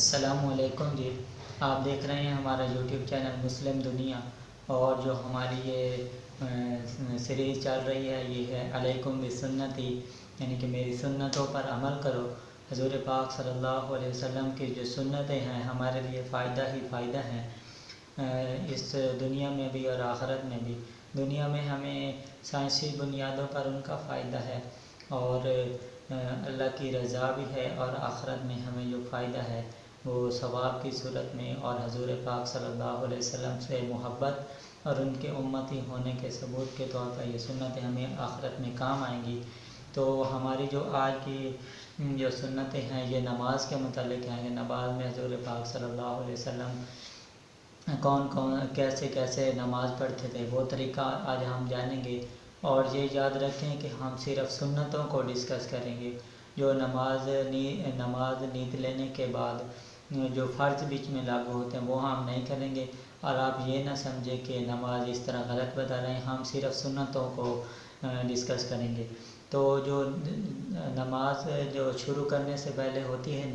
السلام علیکم جی، آپ دیکھ رہے ہیں ہمارا یوٹیوب چینل مسلم دنیا، اور جو ہماری یہ سیریز چل رہی ہے یہ ہے علیکم بسنتی، یعنی کہ میری سنتوں پر عمل کرو۔ حضور پاک صلی اللہ علیہ وسلم کی جو سنتیں ہیں ہمارے لیے فائدہ ہی فائدہ ہیں، اس دنیا میں بھی اور آخرت میں بھی۔ دنیا میں ہمیں سائنسی بنیادوں پر ان کا فائدہ ہے اور اللہ کی رضا بھی ہے، اور آخرت میں ہمیں جو فائدہ ہے وہ ثواب کی صورت میں اور حضور پاک صلی اللہ علیہ وسلم سے محبت اور ان کے امتی ہونے کے ثبوت کے طور پر یہ سنتیں ہمیں آخرت میں کام آئیں گی۔ تو ہماری جو آج کی جو سنتیں ہیں یہ نماز کے متعلق ہیں کہ نماز میں حضور پاک صلی اللہ علیہ وسلم کون کیسے نماز پڑھتے تھے، وہ طریقہ آج ہم جانیں گے۔ اور یہ یاد رکھیں کہ ہم صرف سنتوں کو ڈسکس کریں گے، جو نماز نیند لینے کے بعد جو فرض بیچ میں لاگو ہوتے ہیں وہ ہم نہیں کریں گے۔ اور آپ یہ نہ سمجھیں کہ نماز اس طرح غلط بتا رہے ہیں، ہم صرف سنتوں کو ڈسکس کریں گے۔ تو جو نماز جو شروع کرنے سے پہلے ہوتی ہے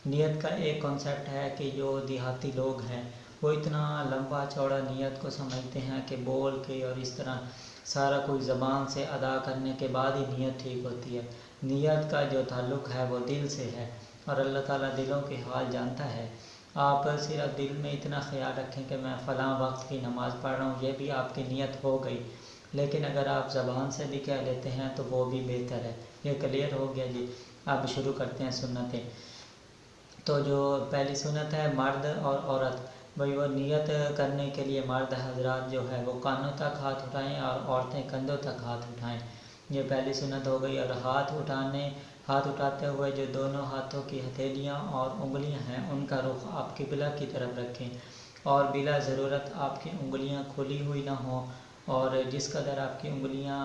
نیت کا ایک کنسیپٹ ہے کہ جو دیہاتی لوگ ہیں وہ اتنا لمبا چوڑا نیت کو سمجھتے ہیں کہ بول کے اور اس طرح سارا کوئی زبان سے ادا کرنے کے بعد ہی نیت ٹھیک ہوتی ہے۔ نیت کا جو تعلق ہے وہ دل سے ہے، اور اللہ تعالیٰ دلوں کے حال جانتا ہے۔ آپ صرف دل میں اتنا خیال رکھیں کہ میں فلاں وقت کی نماز پڑھ رہا ہوں، یہ بھی آپ کی نیت ہو گئی، لیکن اگر آپ زبان سے بھی کہہ لیتے ہیں تو وہ بھی بہتر ہے۔ یہ کلیئر ہو گیا جی۔ اب شروع کرتے ہیں سنتیں۔ تو جو پہلی سنت ہے مرد اور عورت، بھئی وہ نیت کرنے کے لیے مرد حضرات جو ہے وہ کانوں تک ہاتھ اٹھائیں اور عورتیں کندھوں تک ہاتھ اٹھائیں، یہ پہلی سنت ہو گئی۔ اور ہاتھ اٹھاتے ہوئے جو دونوں ہاتھوں کی ہتھیلیاں اور انگلیاں ہیں ان کا رخ آپ قبلہ کی طرف رکھیں، اور بلا ضرورت آپ کی انگلیاں کھلی ہوئی نہ ہوں، اور جس قدر آپ کی انگلیاں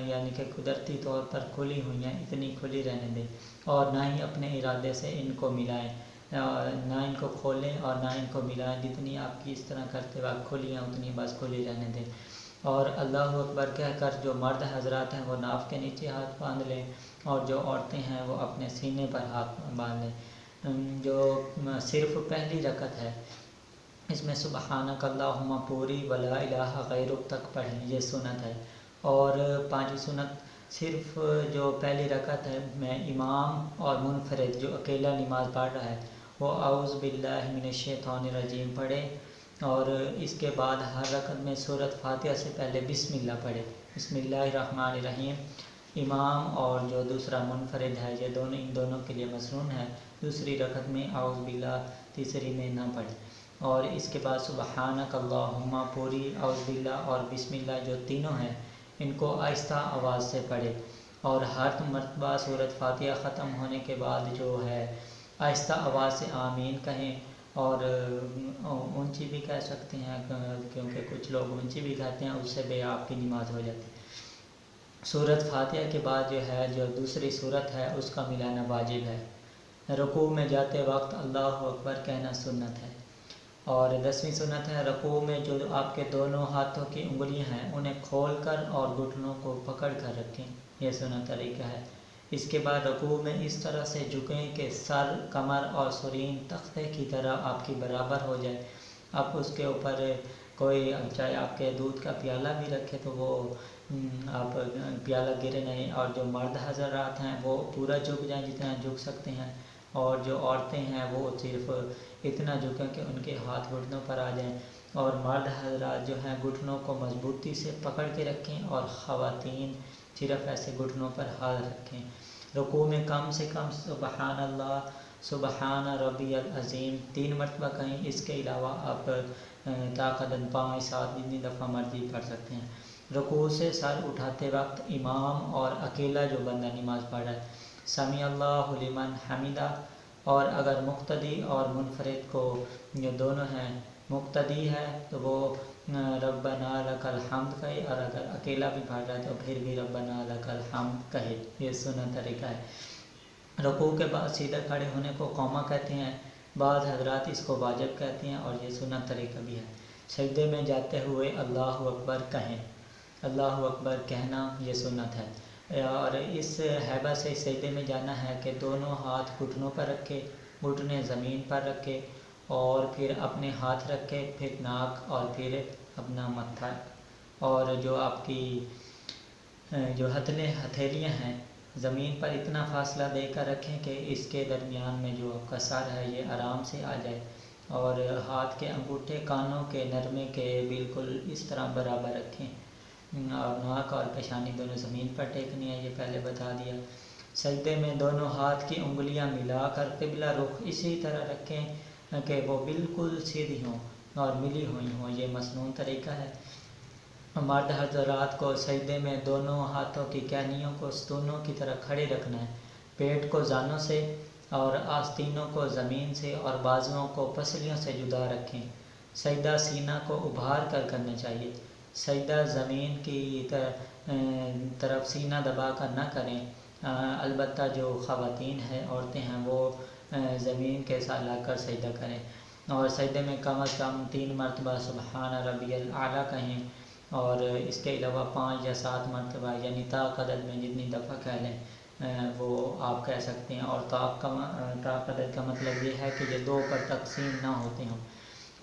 یعنی کہ قدرتی طور پر کھلی ہوئی ہیں اتنی کھلی رہنے دیں، اور نہ ہی اپنے ارادے سے ان کو ملائیں، نہ ان کو کھولیں اور نہ ان کو ملائیں، جتنی آپ کی اس طرح کرتے وقت کھلی ہیں اتنی بس کھلی رہنے دیں۔ اور اللہ اکبر کہہ کر جو مرد حضرات ہیں وہ ناف کے نیچے ہاتھ باندھ لیں، اور جو عورتیں ہیں وہ اپنے سینے پر ہاتھ باندھ لیں۔ جو صرف پہلی رکعت ہے اس میں سبحانک اللہم پوری ولا الہ غیرک تک پڑھیں، یہ سنت ہے۔ اور پانچویں سنت صرف جو پہلی رکعت ہے میں امام اور منفرد جو اکیلا نماز پڑھ رہا ہے وہ اعوذ باللہ من الشیطان الرجیم پڑھے، اور اس کے بعد ہر رکعت میں سورۃ فاتحہ سے پہلے بسم اللہ پڑھے، بسم اللہ الرحمن الرحیم۔ امام اور جو دوسرا منفرد ہے یہ ان دونوں کے لیے مسنون ہے، دوسری رکعت میں اعوذ باللہ، تیسری میں نہ پڑھے۔ اور اس کے بعد سبحانک اللہم پوری، اعوذ باللہ اور بسم اللہ جو تینوں ہیں ان کو آہستہ آواز سے پڑھے، اور ہر مرتبہ سورۃ فاتحہ ختم ہونے کے بعد جو ہے آہستہ آواز سے آمین کہیں، اور اونچی بھی کہہ سکتے ہیں کیونکہ کچھ لوگ اونچی بھی کہتے ہیں، اس سے بھی آپ کی نماز ہو جاتی ہے۔ سورۃ فاتحہ کے بعد جو ہے جو دوسری سورت ہے اس کا ملانا واجب ہے۔ رکوع میں جاتے وقت اللہ اکبر کہنا سنت ہے۔ اور 10ویں سنت ہے رکوع میں جو آپ کے دونوں ہاتھوں کی انگلیاں ہیں انہیں کھول کر اور گھٹنوں کو پکڑ کر رکھیں، یہ سنت طریقہ ہے۔ اس کے بعد رکوع میں اس طرح سے جھکیں کہ سر، کمر اور سرین تختے کی طرح آپ کی برابر ہو جائے۔ آپ اس کے اوپر کوئی چاہے آپ کے دودھ کا پیالہ بھی رکھے تو وہ آپ پیالہ گرے نہیں، اور جو مرد حضرات ہیں وہ پورا جھک جائیں جتنا جھک سکتے ہیں، اور جو عورتیں ہیں وہ صرف اتنا جھکیں کہ ان کے ہاتھ گھٹنوں پر آ جائیں، اور مرد حضرات جو ہیں گھٹنوں کو مضبوطی سے پکڑ کے رکھیں، اور خواتین صرف ایسے گھٹنوں پر ہاتھ رکھیں۔ رکوع میں کم سے کم سبحان اللہ، سبحان ربی العظیم 3 مرتبہ کہیں، اس کے علاوہ آپ طاقت 5 7 جتنی دفعہ مرضی پڑھ سکتے ہیں۔ رکوع سے سر اٹھاتے وقت امام اور اکیلا جو بندہ نماز پڑھ رہا ہے سمیع اللہ لمن حمیدہ، اور اگر مقتدی اور منفرد کو جو دونوں ہیں، مقتدی ہے تو وہ ربنا لک الحمد کہے، اور اگر اکیلا بھی پڑھ رہا ہے تو پھر بھی ربنا لک الحمد کہے، یہ سنت طریقہ ہے۔ رکوع کے بعد سیدھا کھڑے ہونے کو قومہ کہتے ہیں، بعض حضرات اس کو واجب کہتے ہیں، اور یہ سنت طریقہ بھی ہے۔ سجدے میں جاتے ہوئے اللہ اکبر کہیں، اللہ اکبر کہنا یہ سنت ہے، اور اس ہیبت سے سجدے میں جانا ہے کہ دونوں ہاتھ گھٹنوں پر رکھے، گھٹنے زمین پر رکھے اور پھر اپنے ہاتھ رکھے، پھر ناک اور پھر اپنا متھا، اور جو آپ کی جو ہتھیلیاں ہیں زمین پر اتنا فاصلہ دے کر رکھیں کہ اس کے درمیان میں جو آپ کا سر ہے یہ آرام سے آ جائے، اور ہاتھ کے انگوٹھے کانوں کے نرمے کے بالکل اس طرح برابر رکھیں، اور ناک اور پیشانی دونوں زمین پر ٹیکنی ہے، یہ پہلے بتا دیا۔ سجدے میں دونوں ہاتھ کی انگلیاں ملا کر قبلہ رخ اسی طرح رکھیں کہ وہ بالکل سیدھی ہوں اور ملی ہوئی ہوں، یہ مسنون طریقہ ہے۔ مرد حضرات کو سجدے میں دونوں ہاتھوں کی کہنیوں کو ستونوں کی طرح کھڑے رکھنا ہے، پیٹ کو زانوں سے اور آستینوں کو زمین سے اور بازوؤں کو پسلیوں سے جدا رکھیں۔ سجدہ سینہ کو ابھار کر کرنا چاہیے، سجدہ زمین کی طرف سینہ دبا کر نہ کریں، البتہ جو خواتین ہیں، عورتیں ہیں، وہ زمین کے ساتھ لگ کر سجدہ کریں، اور سجدے میں کم از کم 3 مرتبہ سبحان ربی الاعلیٰ کہیں، اور اس کے علاوہ 5 یا 7 مرتبہ یعنی طاق عدد میں جتنی دفعہ کہہ لیں وہ آپ کہہ سکتے ہیں، اور طاق عدد کا مطلب یہ ہے کہ یہ 2 پر تقسیم نہ ہوتے ہوں۔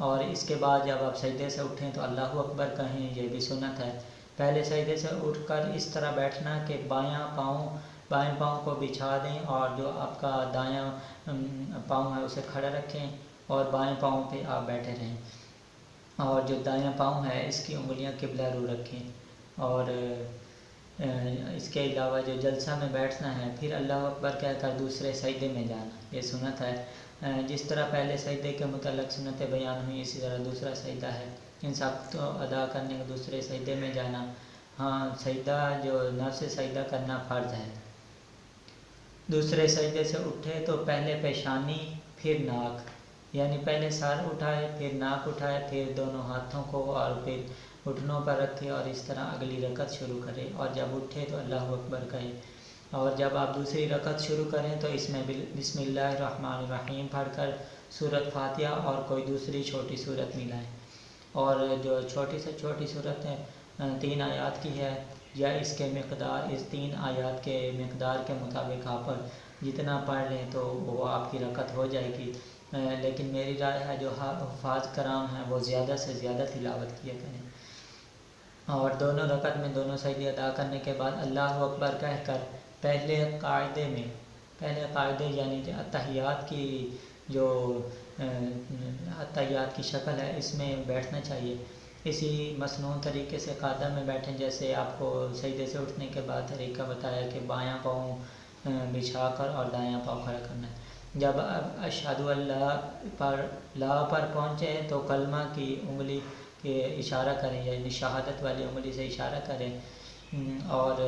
اور اس کے بعد جب آپ سجدے سے اٹھیں تو اللہ اکبر کہیں، یہ بھی سنت ہے۔ پہلے سجدے سے اٹھ کر اس طرح بیٹھنا کہ بائیں پاؤں کو بچھا دیں، اور جو آپ کا دایاں پاؤں ہے اسے کھڑا رکھیں اور بائیں پاؤں پہ آپ بیٹھے رہیں، اور جو دایاں پاؤں ہے اس کی انگلیاں قبلہ رو رکھیں، اور اس کے علاوہ جو جلسہ میں بیٹھنا ہے پھر اللہ اکبر کہہ کر دوسرے سجدے میں جانا، یہ سنت ہے۔ جس طرح پہلے سجدے کے متعلق سنتیں بیان ہوئی اسی طرح دوسرا سجدہ ہے، ان سب کو ادا کرنے کے دوسرے سجدے میں جانا۔ ہاں، سجدہ جو نفس سجدہ کرنا فرض ہے۔ دوسرے سجدے سے اٹھے تو پہلے پیشانی پھر ناک، یعنی پہلے سر اٹھائے پھر ناک اٹھائے پھر دونوں ہاتھوں کو اور پھر گھٹنوں پر رکھے، اور اس طرح اگلی رکعت شروع کرے، اور جب اٹھے تو اللہ اکبر کہے، اور جب آپ دوسری رکعت شروع کریں تو اس میں بسم اللہ الرحمن الرحیم پڑھ کر سورۃ فاتحہ اور کوئی دوسری چھوٹی سورت ملائیں، اور جو چھوٹی سے چھوٹی سورت ہے 3 آیات کی ہے، یا اس کے مقدار، اس 3 آیات کے مقدار کے مطابق آپ جتنا پڑھ لیں تو وہ آپ کی رکعت ہو جائے گی، لیکن میری رائے ہے جو حفاظ کرام ہیں وہ زیادہ سے زیادہ تلاوت کیا کریں، اور دونوں رکعت میں دونوں سجدے ادا کرنے کے بعد اللہ اکبر کہہ کر پہلے قاعدے یعنی اتحیات کی جو اتحیات کی شکل ہے اس میں بیٹھنا چاہیے، اسی مسنون طریقے سے قاعدہ میں بیٹھیں جیسے آپ کو سجدے سے اٹھنے کے بعد طریقہ بتایا کہ بایاں پاؤں بچھا کر اور دایاں پاؤں کھڑا کرنا ہے۔ جب اشہد لا پر پہنچے تو کلمہ کی انگلی کے اشارہ کریں، یعنی شہادت والی انگلی سے اشارہ کریں، اور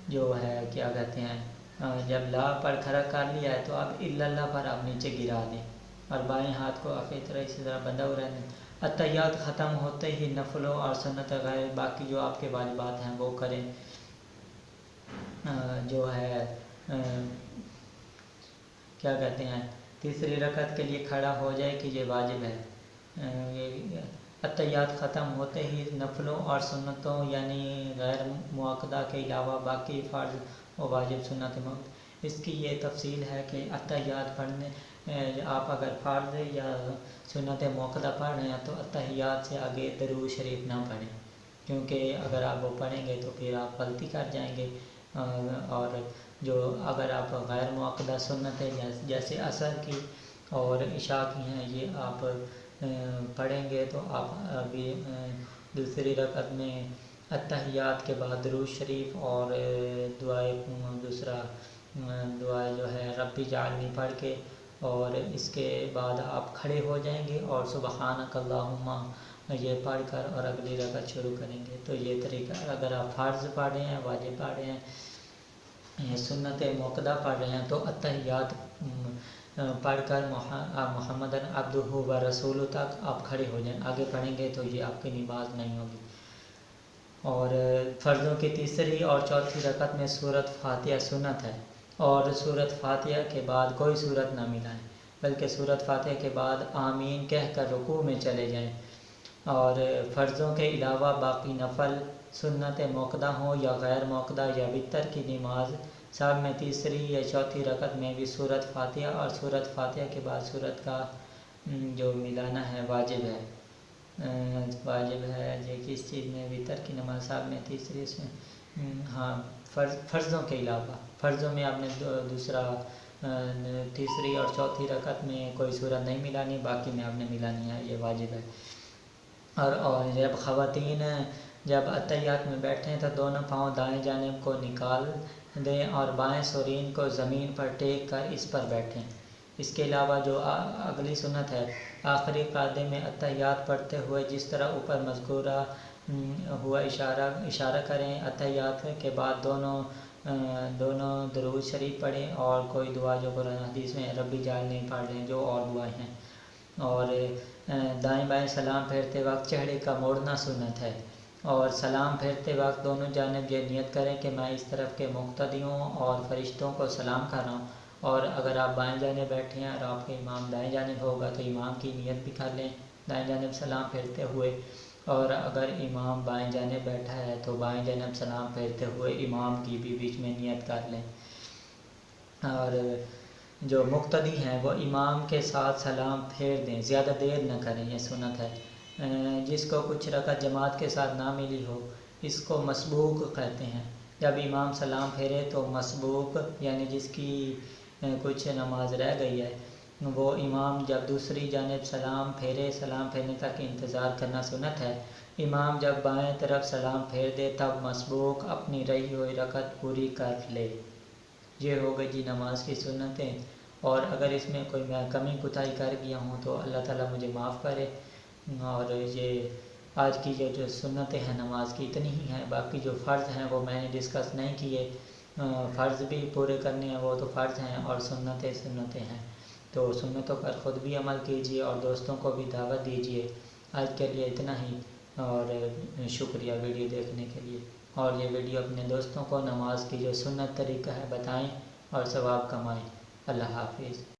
جو ہے کیا کہتے ہیں جب لا پر کھڑا کر لیا ہے تو اب الا اللہ پر آپ نیچے گرا دیں، اور بائیں ہاتھ کو اپنی طرح اسی طرح بندھا ہوا رہنے۔ اتحیات ختم ہوتے ہی نفلوں اور سنت غیر باقی جو آپ کے واجبات ہیں وہ کریں، جو ہے کیا کہتے ہیں تیسری رکعت کے لیے کھڑا ہو جائے کہ یہ واجب ہے۔ اتحیات ختم ہوتے ہی نفلوں اور سنتوں یعنی غیر مؤکدہ کے علاوہ باقی فرض و واجب سنت اس کی یہ تفصیل ہے کہ اتحیات پڑھنے آپ اگر فرض یا سنت مؤکدہ پڑھ رہے ہیں تو اتحیات سے آگے درود شریف نہ پڑھیں، کیونکہ اگر آپ وہ پڑھیں گے تو پھر آپ غلطی کر جائیں گے، اور جو اگر آپ غیر مؤکدہ سنتیں جیسے عصر کی اور عشاء کی ہیں یہ آپ پڑھیں گے تو آپ ابھی دوسری رکعت میں اتحیات کے بعد درود شریف اور دوسرا دعا جو ہے ربی جعلنی پڑھ کے، اور اس کے بعد آپ کھڑے ہو جائیں گے اور سبحانک اللہم یہ پڑھ کر اور اگلی رکعت شروع کریں گے۔ تو یہ طریقہ اگر آپ فرض پڑھ رہے ہیں، واجب پڑھ رہے ہیں، سنت مؤکدہ پڑھ رہے ہیں تو اتحیات پڑھ کر محمدن عبدہ و رسولہ تک آپ کھڑے ہو جائیں، آگے پڑھیں گے تو یہ آپ کی نماز نہیں ہوگی۔ اور فرضوں کی تیسری اور چوتھی رکعت میں سورۃ فاتحہ سنت ہے، اور سورۃ فاتحہ کے بعد کوئی سورت نہ ملائیں، بلکہ سورۃ فاتحہ کے بعد آمین کہہ کر رکوع میں چلے جائیں، اور فرضوں کے علاوہ باقی نفل سنت موقدہ ہوں یا غیر موقدہ یا وتر کی نماز صاحب میں تیسری یا چوتھی رکعت میں بھی سورۃ فاتحہ اور سورۃ فاتحہ کے بعد سورت کا جو ملانا ہے واجب ہے۔ واجب ہے یہ کس چیز میں؟ وطر کی نماز صاحب میں تیسری اس میں ہاں فرضوں کے علاوہ فرضوں میں آپ نے دوسرا تیسری اور چوتھی رکعت میں کوئی سورت نہیں ملانی، باقی میں آپ نے ملانی ہے، یہ واجب ہے۔ اور جب خواتین جب اتحیات میں بیٹھیں تو دونوں پاؤں دائیں جانب کو نکال دیں اور بائیں سرین کو زمین پر ٹیک کر اس پر بیٹھیں۔ اس کے علاوہ جو اگلی سنت ہے، آخری قاعدے میں اتحیات پڑھتے ہوئے جس طرح اوپر مذکورہ ہوا اشارہ کریں۔ اتحیات کے بعد دونوں درود شریف پڑھیں اور کوئی دعا جو قرآن حدیث میں ربی جعلنی پڑھ لیں، جو اور دعائیں ہیں۔ اور دائیں بائیں سلام پھیرتے وقت چہرے کا موڑنا سنت ہے، اور سلام پھیرتے وقت دونوں جانب یہ نیت کریں کہ میں اس طرف کے مقتدی ہوں اور فرشتوں کو سلام کر رہا ہوں۔ اور اگر آپ بائیں جانب بیٹھے ہیں اور آپ کے امام دائیں جانب ہوگا تو امام کی نیت بھی کر لیں دائیں جانب سلام پھیرتے ہوئے، اور اگر امام بائیں جانب بیٹھا ہے تو بائیں جانب سلام پھیرتے ہوئے امام کی بھی بیچ میں نیت کر لیں۔ اور جو مقتدی ہیں وہ امام کے ساتھ سلام پھیر دیں، زیادہ دیر نہ کریں، یہ سنت ہے۔ جس کو کچھ رکعت جماعت کے ساتھ نہ ملی ہو اس کو مسبوق کہتے ہیں۔ جب امام سلام پھیرے تو مسبوق یعنی جس کی کچھ نماز رہ گئی ہے وہ امام جب دوسری جانب سلام پھیرنے تک انتظار کرنا سنت ہے۔ امام جب بائیں طرف سلام پھیر دے تب مسبوق اپنی رہی ہوئی رکعت پوری کر لے۔ یہ ہو گئی جی نماز کی سنتیں، اور اگر اس میں کوئی میں کمی کوتاہی کر گیا ہوں تو اللہ تعالیٰ مجھے معاف کرے۔ اور یہ آج کی جو سنتیں ہیں نماز کی اتنی ہی ہیں، باقی جو فرض ہیں وہ میں نے ڈسکس نہیں کیے۔ فرض بھی پورے کرنے ہیں، وہ تو فرض ہیں، اور سنتیں ہیں، تو سنتوں پر خود بھی عمل کیجیے اور دوستوں کو بھی دعوت دیجیے۔ آج کے لیے اتنا ہی، اور شکریہ ویڈیو دیکھنے کے لیے، اور یہ ویڈیو اپنے دوستوں کو نماز کی جو سنت طریقہ ہے بتائیں اور ثواب کمائیں۔ اللہ حافظ۔